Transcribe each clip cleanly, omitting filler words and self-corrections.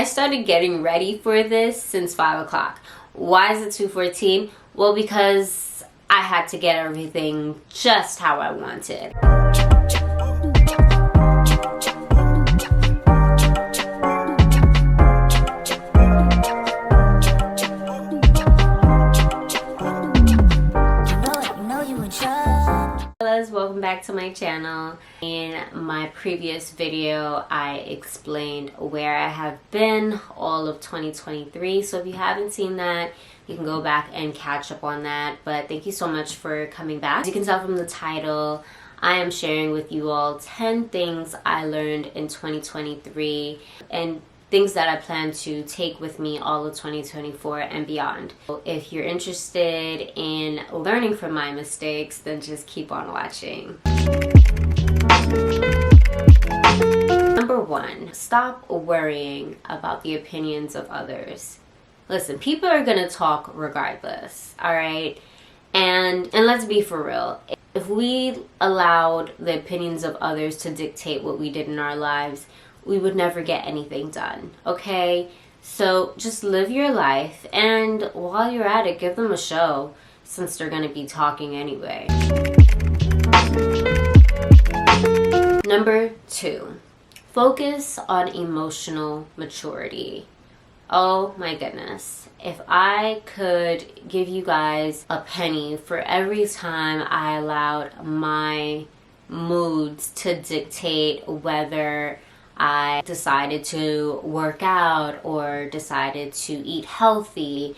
I started getting ready for this since 5 o'clock. Why is it 2:14? Well, because I had to get everything just how I wanted. Welcome back to my channel. In my previous video, I explained where I have been all of 2023. So if you haven't seen that, you can go back and catch up on that. But thank you so much for coming back. As you can tell from the title, I am sharing with you all 10 things I learned in 2023 and things that I plan to take with me all of 2024 and beyond. If you're interested in learning from my mistakes, then just keep on watching. Number 1, stop worrying about the opinions of others. Listen, people are gonna talk regardless, all right? And let's be for real. If we allowed the opinions of others to dictate what we did in our lives, we would never get anything done, okay? So just live your life, and while you're at it, give them a show, since they're gonna be talking anyway. Number 2, focus on emotional maturity. Oh my goodness. If I could give you guys a penny for every time I allowed my moods to dictate whether I decided to work out or decided to eat healthy,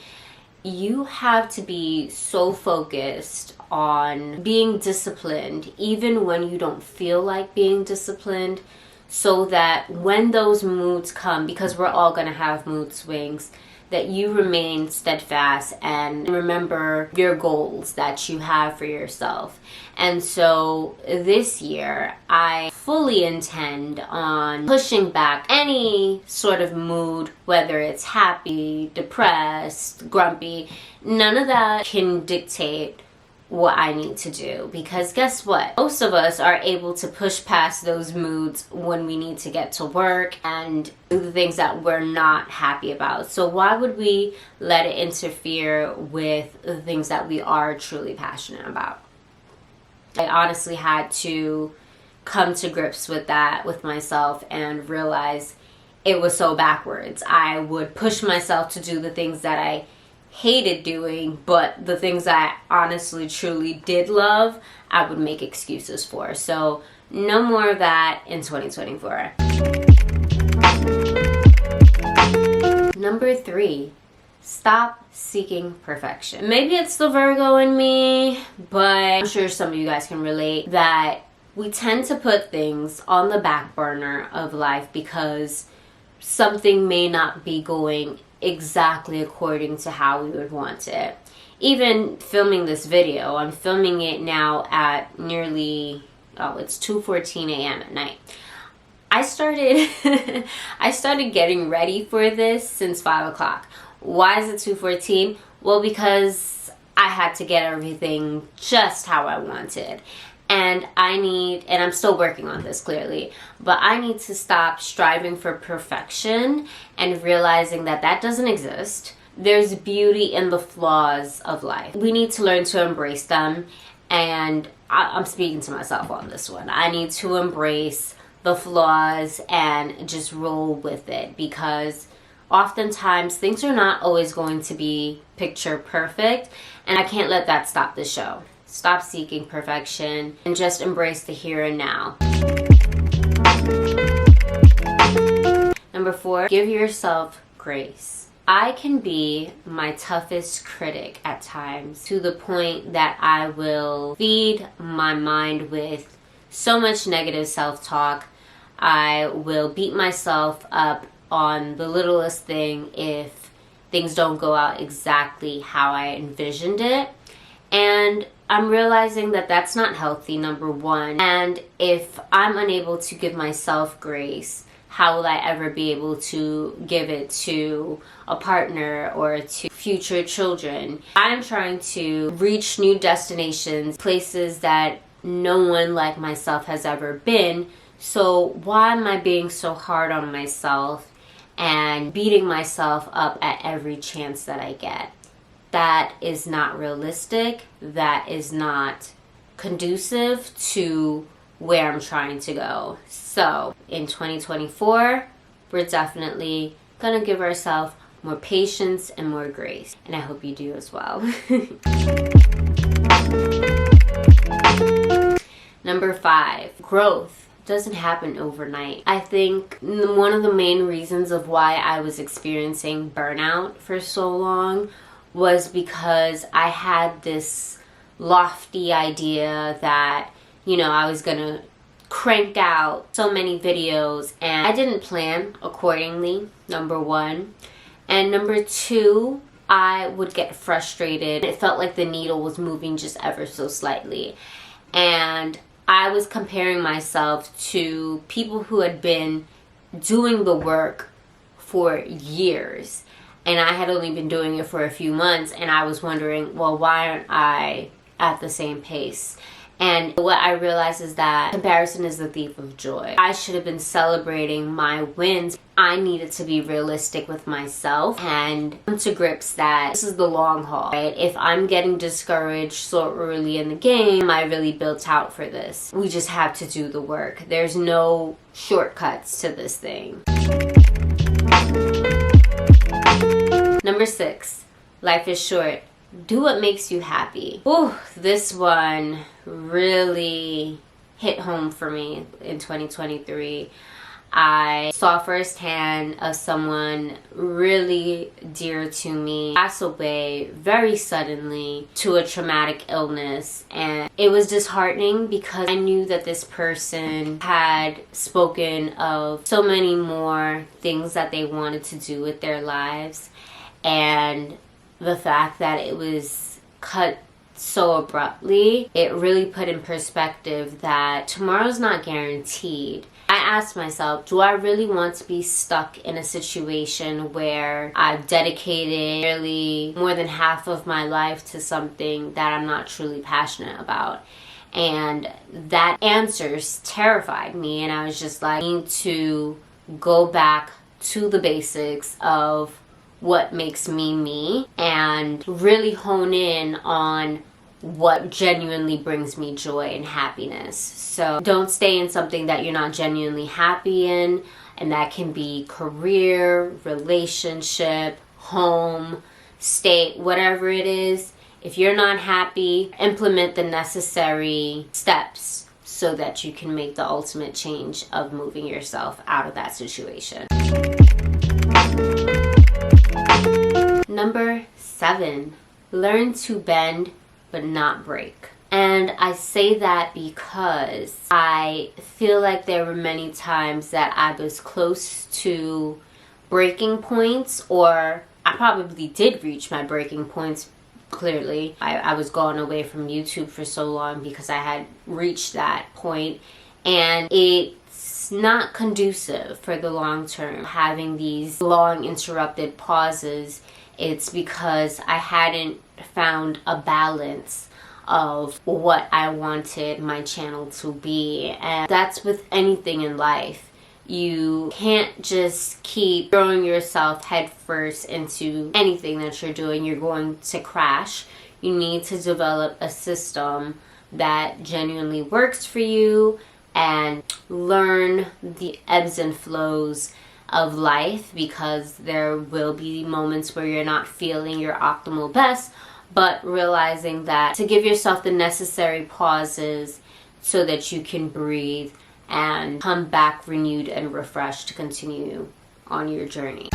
you have to be so focused on being disciplined, even when you don't feel like being disciplined, so that when those moods come, because we're all going to have mood swings, that you remain steadfast and remember your goals that you have for yourself. And so this year, I fully intend on pushing back any sort of mood, whether it's happy, depressed, grumpy. None of that can dictate what I need to do, because guess what? Most of us are able to push past those moods when we need to get to work and do the things that we're not happy about. So why would we let it interfere with the things that we are truly passionate about? I honestly had to come to grips with that with myself and realize it was so backwards. I would push myself to do the things that I hated doing, but the things I honestly truly did love, I would make excuses for. So no more of that in 2024. Number 3, stop seeking perfection. Maybe it's the Virgo in me, but I'm sure some of you guys can relate that we tend to put things on the back burner of life because something may not be going exactly according to how we would want it. Even filming this video, I'm filming it now at nearly, it's 2:14 a.m. at night. I started getting ready for this since 5 o'clock. Why is it 2:14? Well, because I had to get everything just how I wanted. And I'm still working on this clearly, but I need to stop striving for perfection and realizing that that doesn't exist. There's beauty in the flaws of life. We need to learn to embrace them, and I'm speaking to myself on this one. I need to embrace the flaws and just roll with it, because oftentimes things are not always going to be picture perfect, and I can't let that stop the show. Stop seeking perfection and just embrace the here and now. Number 4, give yourself grace. I can be my toughest critic at times, to the point that I will feed my mind with so much negative self-talk. I will beat myself up on the littlest thing if things don't go out exactly how I envisioned it. And I'm realizing that that's not healthy, number 1. And if I'm unable to give myself grace, how will I ever be able to give it to a partner or to future children? I'm trying to reach new destinations, places that no one like myself has ever been. So why am I being so hard on myself and beating myself up at every chance that I get. That is not realistic. That is not conducive to where I'm trying to go. So in 2024, we're definitely gonna give ourselves more patience and more grace. And I hope you do as well. Number 5, growth doesn't happen overnight. I think one of the main reasons of why I was experiencing burnout for so long was because I had this lofty idea that, I was gonna crank out so many videos, and I didn't plan accordingly, number 1. And number 2, I would get frustrated. It felt like the needle was moving just ever so slightly. And I was comparing myself to people who had been doing the work for years. And I had only been doing it for a few months, and I was wondering, well, why aren't I at the same pace? And what I realized is that comparison is the thief of joy. I should have been celebrating my wins. I needed to be realistic with myself and come to grips that this is the long haul, right? If I'm getting discouraged so early in the game, I really built out for this. We just have to do the work. There's no shortcuts to this thing. Number 6, life is short. Do what makes you happy. Ooh, this one really hit home for me in 2023. I saw firsthand of someone really dear to me pass away very suddenly to a traumatic illness, and it was disheartening because I knew that this person had spoken of so many more things that they wanted to do with their lives, and the fact that it was cut so abruptly, it really put in perspective that tomorrow's not guaranteed. I asked myself, do I really want to be stuck in a situation where I've dedicated nearly more than half of my life to something that I'm not truly passionate about? And that answer terrified me, and I was just like, I need to go back to the basics of what makes me me and really hone in on what genuinely brings me joy and happiness. So don't stay in something that you're not genuinely happy in, and that can be career, relationship, home, state, whatever it is. If you're not happy, implement the necessary steps so that you can make the ultimate change of moving yourself out of that situation. Number 7, learn to bend but not break. And I say that because I feel like there were many times that I was close to breaking points, or I probably did reach my breaking points. Clearly, I was going away from YouTube for so long because I had reached that point, and it's not conducive for the long term having these long interrupted pauses. It's because I hadn't found a balance of what I wanted my channel to be. And that's with anything in life. You can't just keep throwing yourself headfirst into anything that you're doing. You're going to crash. You need to develop a system that genuinely works for you and learn the ebbs and flows of life, because there will be moments where you're not feeling your optimal best, but realizing that to give yourself the necessary pauses so that you can breathe and come back renewed and refreshed to continue on your journey.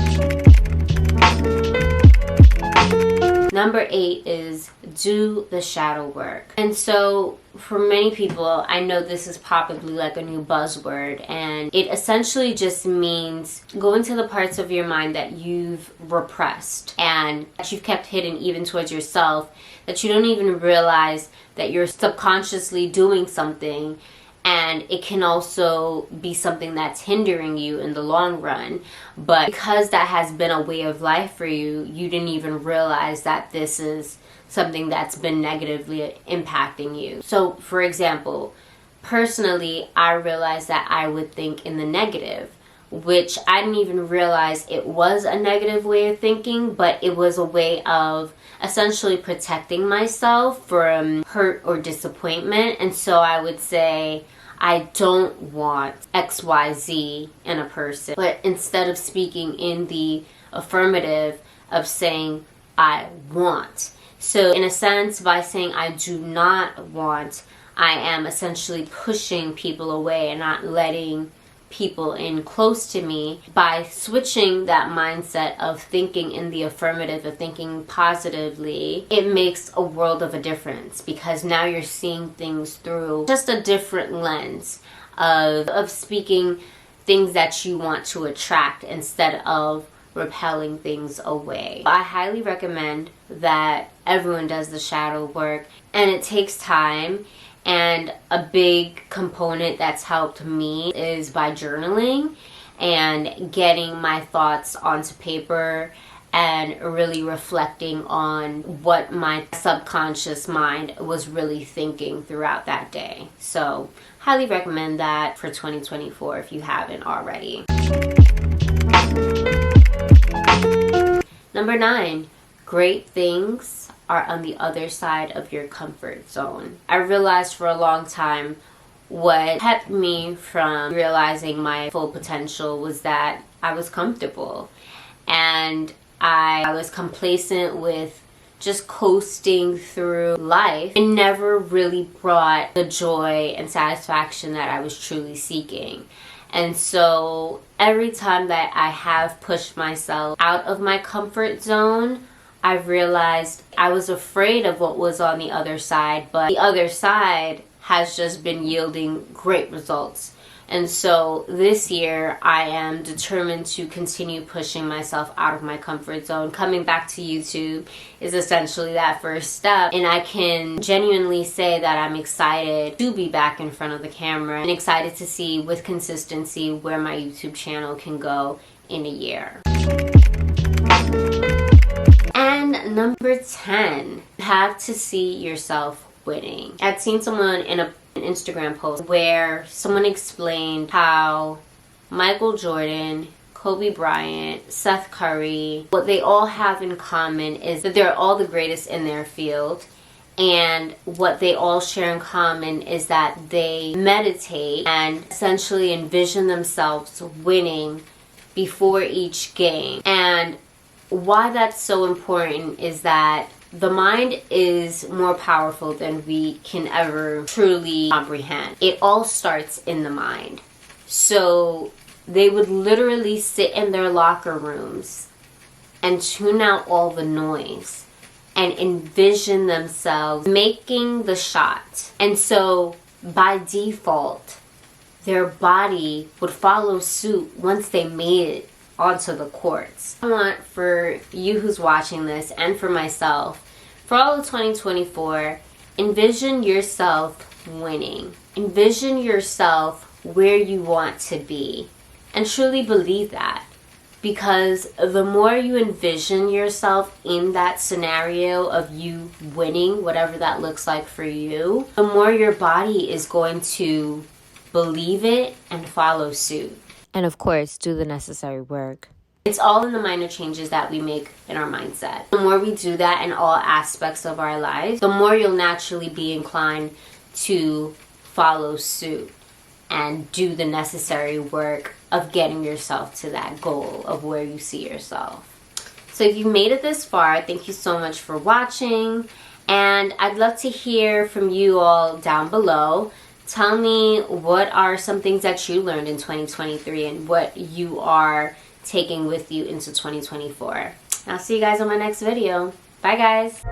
Number 8 is do the shadow work. And so for many people, I know this is probably like a new buzzword, and it essentially just means going to the parts of your mind that you've repressed and that you've kept hidden even towards yourself, that you don't even realize that you're subconsciously doing something. And it can also be something that's hindering you in the long run. But because that has been a way of life for you, you didn't even realize that this is something that's been negatively impacting you. So, for example, personally, I realized that I would think in the negative which I didn't even realize it was a negative way of thinking, but it was a way of essentially protecting myself from hurt or disappointment. And so I would say, I don't want XYZ in a person, but instead of speaking in the affirmative of saying I want. So in a sense, by saying I do not want, I am essentially pushing people away and not letting people in close to me. By switching that mindset of thinking in the affirmative, of thinking positively, it makes a world of a difference, because now you're seeing things through just a different lens of speaking things that you want to attract instead of repelling things away. I highly recommend that everyone does the shadow work, and it takes time. And a big component that's helped me is by journaling and getting my thoughts onto paper and really reflecting on what my subconscious mind was really thinking throughout that day. So, highly recommend that for 2024 if you haven't already. Number 9, great things are on the other side of your comfort zone. I realized for a long time what kept me from realizing my full potential was that I was comfortable, and I was complacent with just coasting through life. It never really brought the joy and satisfaction that I was truly seeking. And so every time that I have pushed myself out of my comfort zone, I've realized I was afraid of what was on the other side, but the other side has just been yielding great results. And so this year, I am determined to continue pushing myself out of my comfort zone. Coming back to YouTube is essentially that first step. And I can genuinely say that I'm excited to be back in front of the camera and excited to see with consistency where my YouTube channel can go in a year. And number 10, you have to see yourself winning. I'd seen someone in an Instagram post where someone explained how Michael Jordan, Kobe Bryant, Seth Curry, what they all have in common is that they're all the greatest in their field. And what they all share in common is that they meditate and essentially envision themselves winning before each game. And why that's so important is that the mind is more powerful than we can ever truly comprehend. It all starts in the mind. So they would literally sit in their locker rooms and tune out all the noise and envision themselves making the shot. And so by default, their body would follow suit once they made it onto the courts. I want for you who's watching this, and for myself, for all of 2024, envision yourself winning. Envision yourself where you want to be, and truly believe that. Because the more you envision yourself in that scenario of you winning, whatever that looks like for you, the more your body is going to believe it and follow suit. And of course, do the necessary work. It's all in the minor changes that we make in our mindset. The more we do that in all aspects of our lives, the more you'll naturally be inclined to follow suit and do the necessary work of getting yourself to that goal of where you see yourself. So if you made it this far, thank you so much for watching. And I'd love to hear from you all down below. Tell me what are some things that you learned in 2023 and what you are taking with you into 2024. I'll see you guys on my next video. Bye guys.